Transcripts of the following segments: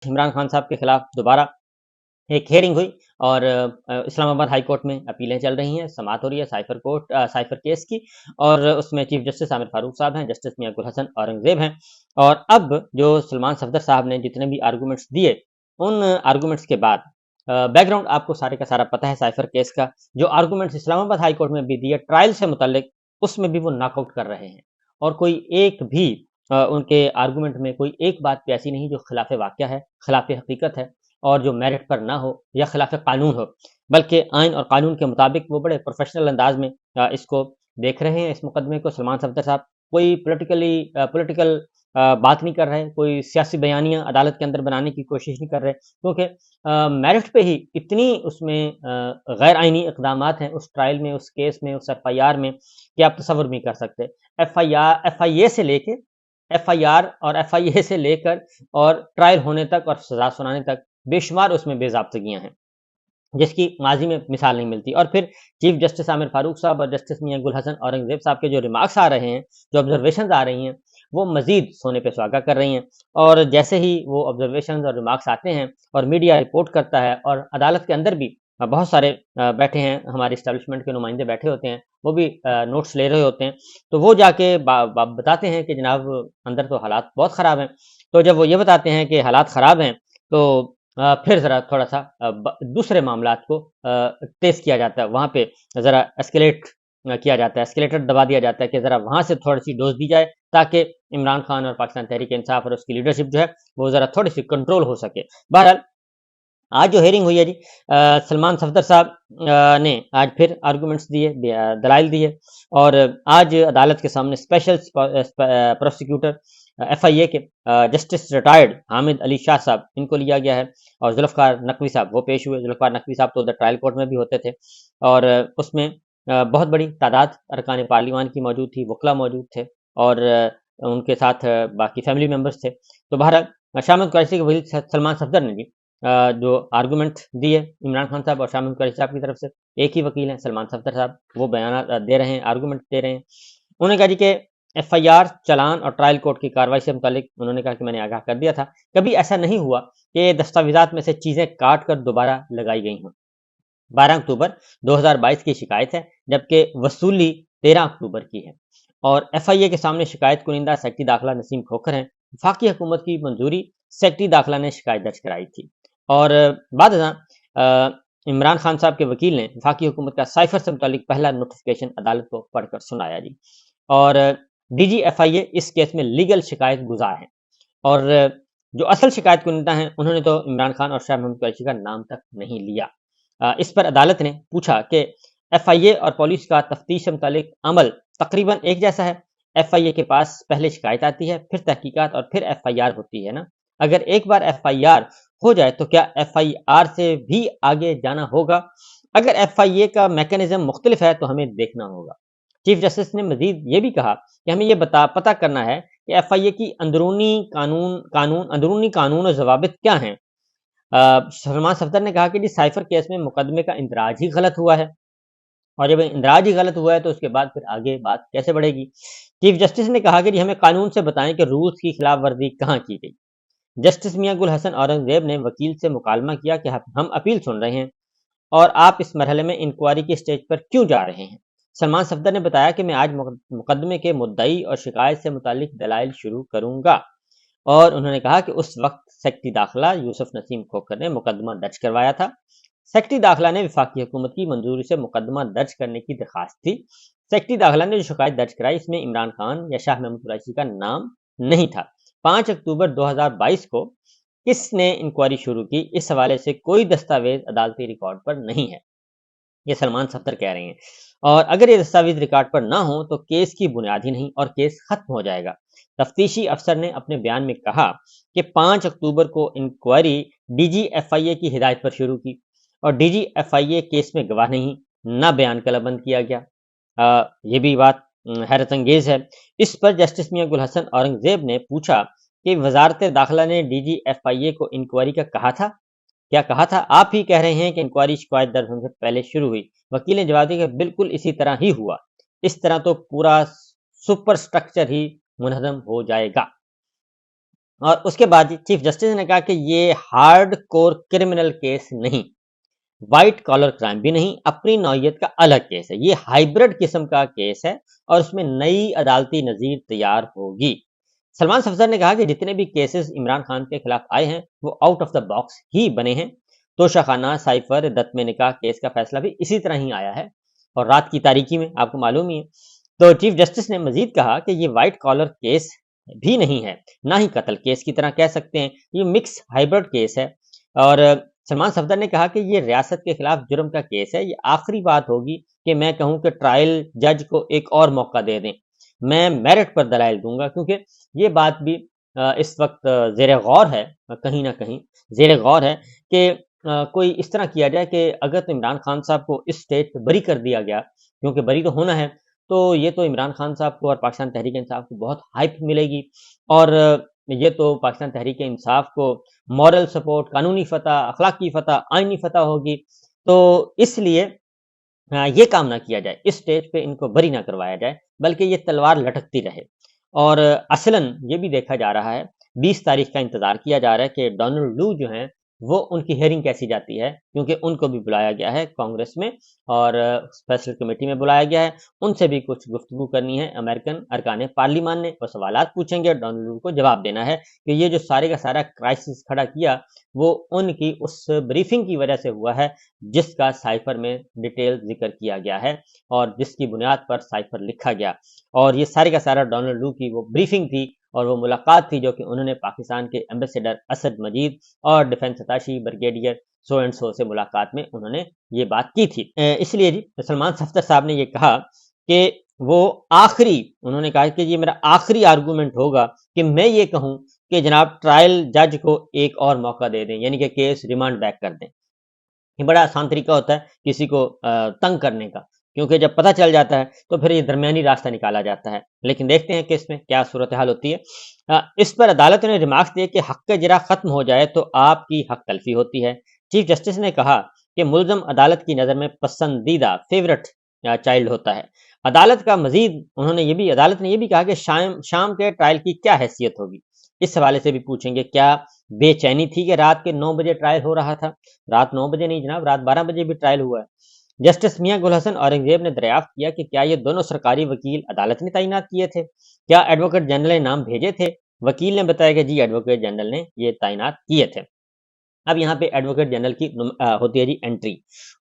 इमरान खान साहब के खिलाफ दोबारा एक हियरिंग हुई और इस्लामाबाद हाई कोर्ट में अपीलें चल रही हैं, समाअत हो रही है साइफर केस की। और उसमें चीफ जस्टिस आमिर फारूक साहब हैं, जस्टिस मियां गुल हसन औरंगजेब हैं। और अब जो सलमान सफदर साहब ने जितने भी आर्गूमेंट्स दिए, उन आर्गूमेंट्स के बाद बैकग्राउंड आपको सारे का सारा पता है साइफर केस का। जो आर्गूमेंट्स इस्लामाबाद हाई कोर्ट में भी दिए ट्रायल से मुतल्लिक, उसमें भी वो नॉकआउट कर रहे हैं। और कोई एक भी उनके आर्गूमेंट में कोई एक बात भी ऐसी नहीं जो खिलाफ वाक़या है, खिलाफ हकीकत है और जो मेरिट पर ना हो या खिलाफ कानून हो, बल्कि आइन और कानून के मुताबिक वो बड़े प्रोफेशनल अंदाज में इसको देख रहे हैं। इस मुकदमे को सलमान सफदर साहब कोई पॉलिटिकल बात नहीं कर रहे, कोई सियासी बयानियां अदालत के अंदर बनाने की कोशिश नहीं कर रहे, क्योंकि मेरिट पे ही इतनी उसमें गैर आइनी इकदामात हैं उस ट्रायल में, उस केस में, उस FIR में, कि आप तसव्वुर नहीं कर सकते। FIA से लेके FIR और FIA से लेकर और ट्रायल होने तक और सजा सुनाने तक बेशुमार उसमें बेज़ाब्तगियाँ हैं, जिसकी माजी में मिसाल नहीं मिलती। और फिर चीफ जस्टिस आमिर फारूक साहब और जस्टिस मियां गुल हसन औरंगजेब साहब के जो रिमार्क्स आ रहे हैं, जो ऑब्जर्वेशन आ रही हैं, वो मजीद सोने पे सुहागा कर रही हैं। और जैसे ही वो ऑब्जर्वेशन और रिमार्क्स आते हैं और मीडिया रिपोर्ट करता है और अदालत के अंदर भी बहुत सारे बैठे हैं, हमारे इस्टेब्लिशमेंट के नुमाइंदे बैठे होते हैं, वो भी नोट्स ले रहे होते हैं, तो वो जाके बताते हैं कि जनाब अंदर तो हालात बहुत ख़राब हैं। तो जब वो ये बताते हैं कि हालात ख़राब हैं, तो फिर ज़रा थोड़ा-सा दूसरे मामलात को तेज़ किया जाता है, वहाँ पे ज़रा एस्केलेट किया जाता है, एस्केलेटर दबा दिया जाता है कि ज़रा वहाँ से थोड़ी-सी डोज़ दी जाए, ताकि इमरान खान और पाकिस्तान तहरीक-ए-इंसाफ और उसकी लीडरशिप जो है, वो ज़रा थोड़ी-सी कंट्रोल हो सके। बहरहाल, आज जो हियरिंग हुई है जी, सलमान सफदर साहब ने आज फिर आर्गूमेंट्स दिए, दलाइल दिए। और आज अदालत के सामने स्पेशल प्रोसिक्यूटर FIA के जस्टिस रिटायर्ड हामिद अली शाह साहब, इनको लिया गया है। और जुल्फ़िकार नकवी साहब वो पेश हुए। जुल्फ़िकार नकवी साहब तो उधर ट्रायल कोर्ट में भी होते थे, और उसमें बहुत बड़ी तादाद अरकान पार्लिमान की मौजूद थी, वकला मौजूद थे, और उनके साथ बाकी फैमिली मेम्बर्स थे। तो बहरहाल शामिद कुरैशी के वकील सलमान सफदर ने जी जो आर्गूमेंट दिए इमरान खान साहब और शामिद कुरैशी साहब की तरफ से, एक ही वकील हैं सलमान सफदर साहब, वो बयान दे रहे हैं, आर्गूमेंट दे रहे हैं। उन्होंने कहा जी कि FIR, चालान और ट्रायल कोर्ट की कार्रवाई से मुतालिक उन्होंने कहा कि मैंने आगाह कर दिया था, कभी ऐसा नहीं हुआ कि दस्तावेजात में से चीज़ें काट कर दोबारा लगाई गई हों। 12 अक्टूबर 2022 की शिकायत है, जबकि वसूली 13 अक्टूबर की है। और FIA के सामने शिकायत कुनिंदा सेक्रेटरी दाखिला नसीम खोखर हैं। वफाकी हुकूमत की मंजूरी सेक्रेटरी दाखिला ने शिकायत दर्ज कराई थी। और बाद इमरान खान साहब के वकील ने वफाकी हुकूमत का साइफर से मुतालिक पहला नोटिफिकेशन अदालत को पढ़कर सुनाया जी। और DG FIA इस केस में लीगल शिकायत गुजार हैं। और जो असल शिकायत कुनिंदा हैं, उन्होंने तो इमरान खान और शाह महमूद कुरैशी का नाम तक नहीं लिया। इस पर अदालत ने पूछा कि FIA और पुलिस का तफ्तीश से मुतालिक अमल तकरीबन एक जैसा है। FIA के पास पहले शिकायत आती है, फिर तहकीकात और फिर FIR होती है ना। अगर एक बार FIR हो जाए तो क्या FIR से भी आगे जाना होगा? अगर FIA का मैकेनिज्म मुख्तलिफ है तो हमें देखना होगा। चीफ जस्टिस ने मजीद ये भी कहा कि हमें ये पता करना है कि FIA की अंदरूनी कानून और जवाबित क्या हैं। सलमान सफदर ने कहा कि जी साइफर केस में मुकदमे का इंदराज ही गलत हुआ है, और जब इंदराज ही गलत हुआ है तो उसके बाद फिर आगे बात कैसे बढ़ेगी। चीफ जस्टिस ने कहा कि जी हमें कानून से बताएं कि रूल्स की खिलाफ वर्जी कहाँ की गई। जस्टिस मियां गुल हसन औरंगजेब ने वकील से मुकालमा किया कि हम अपील सुन रहे हैं और आप इस मरहले में इंक्वायरी की स्टेज पर क्यों जा रहे हैं। सलमान सफदर ने बताया कि मैं आज मुकदमे के मुद्दई और शिकायत से मुतालिक दलाइल शुरू करूंगा। और उन्होंने कहा कि उस वक्त सेक्रेटरी दाखिला यूसुफ नसीम खोखर ने मुकदमा दर्ज करवाया था। सेक्रेटरी दाखिला ने वफाकी हुकूमत की मंजूरी से मुकदमा दर्ज करने की दरख्वास्त थी। सेक्रेटरी दाखिला ने जो शिकायत दर्ज कराई, इसमें इमरान खान या शाह महमूद कुरैशी का नाम नहीं था। 5 अक्टूबर 2022 को किसने इंक्वायरी शुरू की, इस हवाले से कोई दस्तावेज अदालती रिकॉर्ड पर नहीं है, ये सलमान सफदर कह रहे हैं। और अगर ये दस्तावेज रिकॉर्ड पर ना हो तो केस की बुनियाद ही नहीं और केस खत्म हो जाएगा। तफ्तीशी अफसर ने अपने बयान में कहा कि 5 अक्टूबर को इंक्वायरी DG FIA की हिदायत पर शुरू की और DG FIA केस में गवाह नहीं, ना बयान कलमबंद किया गया। ये भी बात हैरत अंगेज है। इस पर जस्टिस मियां गुल हसन औरंगजेब ने पूछा कि वजारत दाखिला ने DG FIA को इंक्वायरी का कहा था, क्या कहा था? आप ही कह रहे हैं कि इंक्वायरी शिकायत दर्ज होने से पहले शुरू हुई। वकील ने जवाब दिया कि बिल्कुल इसी तरह ही हुआ, इस तरह तो पूरा सुपर स्ट्रक्चर ही मुनहदम हो जाएगा। اور اس کے بعد چیف جسٹس نے کہا کہ یہ ہارڈ کور کرمنل کیس نہیں، وائٹ کالر کرائم بھی نہیں، اپنی نوعیت کا الگ کیس ہے، یہ ہائبرڈ قسم کا کیس ہے اور اس میں نئی عدالتی نظیر تیار ہوگی۔ سلمان صفدر نے کہا کہ جتنے بھی کیسز عمران خان کے خلاف آئے ہیں وہ آؤٹ آف دا باکس ہی بنے ہیں۔ توشہ خانہ سائفر دت میں نکاح کیس کا فیصلہ بھی اسی طرح ہی آیا ہے اور رات کی تاریکی میں، آپ کو معلوم ہی ہے۔ تو چیف جسٹس نے مزید کہا کہ یہ وائٹ کالر کیس بھی نہیں ہے، نہ ہی قتل کیس کی طرح کہہ سکتے ہیں، یہ مکس ہائبرڈ کیس ہے۔ اور سلمان صفدر نے کہا کہ یہ ریاست کے خلاف جرم کا کیس ہے، یہ آخری بات ہوگی کہ میں کہوں کہ ٹرائل جج کو ایک اور موقع دے دیں، میں میرٹ پر دلائل دوں گا، کیونکہ یہ بات بھی اس وقت زیر غور ہے، کہیں نہ کہیں زیر غور ہے کہ کوئی اس طرح کیا جائے کہ اگر تو عمران خان صاحب کو اس سٹیج پہ بری کر دیا گیا، کیونکہ بری تو ہونا ہے، تو یہ تو عمران خان صاحب کو اور پاکستان تحریک انصاف کو بہت ہائپ ملے گی، اور یہ تو پاکستان تحریک انصاف کو مورل سپورٹ، قانونی فتح، اخلاقی فتح، آئینی فتح ہوگی۔ تو اس لیے یہ کام نہ کیا جائے، اس سٹیج پہ ان کو بری نہ کروایا جائے، بلکہ یہ تلوار لٹکتی رہے۔ اور اصلاً یہ بھی دیکھا جا رہا ہے، 20 تاریخ کا انتظار کیا جا رہا ہے کہ ڈونلڈ لو جو ہیں وہ ان کی ہیئرنگ کیسی جاتی ہے، کیونکہ ان کو بھی بلایا گیا ہے کانگریس میں اور اسپیشل کمیٹی میں بلایا گیا ہے، ان سے بھی کچھ گفتگو کرنی ہے۔ امریکن ارکان پارلیمان نے وہ سوالات پوچھیں گے، ڈونلڈ لو کو جواب دینا ہے کہ یہ جو سارے کا سارا کرائسس کھڑا کیا وہ ان کی اس بریفنگ کی وجہ سے ہوا ہے جس کا سائفر میں ڈیٹیل ذکر کیا گیا ہے اور جس کی بنیاد پر سائفر لکھا گیا، اور یہ سارے کا سارا ڈونلڈ لو کی وہ بریفنگ تھی اور وہ ملاقات تھی جو کہ انہوں نے پاکستان کے ایمبیسیڈر اسد مجید اور defence اتاشی brigadier so and so سے ملاقات میں انہوں نے یہ بات کی تھی۔ اس لیے جی سلمان صفدر صاحب نے یہ کہا کہ وہ آخری، انہوں نے کہا کہ یہ میرا آخری آرگومنٹ ہوگا کہ میں یہ کہوں کہ جناب ٹرائل جج کو ایک اور موقع دے دیں، یعنی کہ کیس ریمانڈ بیک کر دیں۔ یہ بڑا آسان طریقہ ہوتا ہے کسی کو تنگ کرنے کا، کیونکہ جب پتہ چل جاتا ہے تو پھر یہ درمیانی راستہ نکالا جاتا ہے، لیکن دیکھتے ہیں کہ اس میں کیا صورتحال ہوتی ہے۔ اس پر عدالت نے ریمارکس دیے کہ حق جرا ختم ہو جائے تو آپ کی حق تلفی ہوتی ہے۔ چیف جسٹس نے کہا کہ ملزم عدالت کی نظر میں پسندیدہ فیورٹ چائلڈ ہوتا ہے۔ عدالت نے یہ بھی کہا کہ شام کے ٹرائل کی کیا حیثیت ہوگی، اس حوالے سے بھی پوچھیں گے کیا بے چینی تھی کہ رات کے 9 بجے ٹرائل ہو رہا تھا؟ رات 9 بجے نہیں جناب، رات 12 بجے بھی ٹرائل ہوا ہے۔ جسٹس میاں گل حسن اورنگزیب نے دریافت کیا کہ کیا یہ دونوں سرکاری وکیل عدالت نے تعینات کیے تھے؟ کیا ایڈوکیٹ جنرل نے نام بھیجے تھے؟ وکیل نے بتایا کہ جی ایڈوکیٹ جنرل نے یہ تعینات کیے تھے۔ اب یہاں پہ ایڈوکیٹ جنرل کی ہوتی ہے جی انٹری،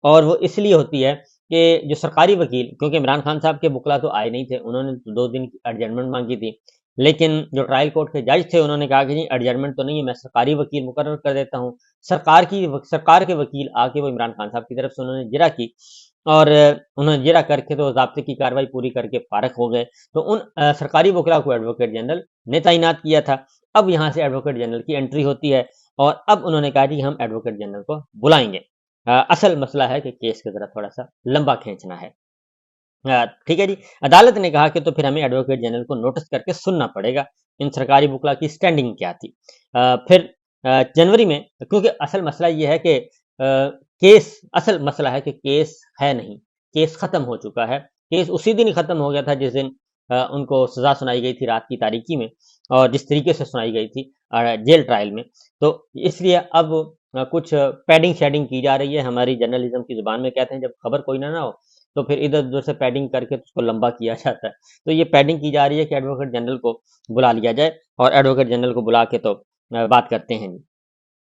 اور وہ اس لیے ہوتی ہے کہ جو سرکاری وکیل، کیونکہ عمران خان صاحب کے وکلا تو آئے نہیں تھے، انہوں نے 2 دن کی ایڈجرمنٹ مانگی تھی، لیکن جو ٹرائل کورٹ کے جج تھے انہوں نے کہا کہ جی ایڈجرمنٹ تو نہیں ہے، میں سرکاری وکیل مقرر کر دیتا ہوں۔ سرکار کے وکیل آ کے وہ عمران خان صاحب کی طرف سے انہوں نے جرا کی، اور انہوں نے جرا کر کے تو ضابطے کی کارروائی پوری کر کے فارغ ہو گئے، تو ان سرکاری وکلا کو ایڈوکیٹ جنرل نے تعینات کیا تھا۔ اب یہاں سے ایڈوکیٹ جنرل کی انٹری ہوتی ہے، اور اب انہوں نے کہا جی ہم ایڈوکیٹ جنرل کو بلائیں گے۔ اصل مسئلہ ہے کہ کیس کو ذرا تھوڑا سا لمبا کھینچنا ہے۔ ٹھیک ہے جی، عدالت نے کہا کہ تو پھر ہمیں ایڈوکیٹ جنرل کو نوٹس کر کے سننا پڑے گا ان سرکاری وکلا کی سٹینڈنگ کیا تھی۔ پھر جنوری میں، کیونکہ اصل مسئلہ یہ ہے کہ کیس ہے نہیں، کیس ختم ہو چکا ہے، کیس اسی دن ہی ختم ہو گیا تھا جس دن ان کو سزا سنائی گئی تھی رات کی تاریکی میں، اور جس طریقے سے سنائی گئی تھی جیل ٹرائل میں، تو اس لیے اب کچھ پیڈنگ شیڈنگ کی جا رہی ہے، ہماری جرنلزم کی زبان میں کہتے ہیں جب خبر کوئی نہ ہو تو پھر ادھر ادھر سے پیڈنگ کر کے اس کو لمبا کیا جاتا ہے، تو یہ پیڈنگ کی جا رہی ہے کہ ایڈوکیٹ جنرل کو بلا لیا جائے، اور ایڈوکیٹ جنرل کو بلا کے تو بات کرتے ہیں۔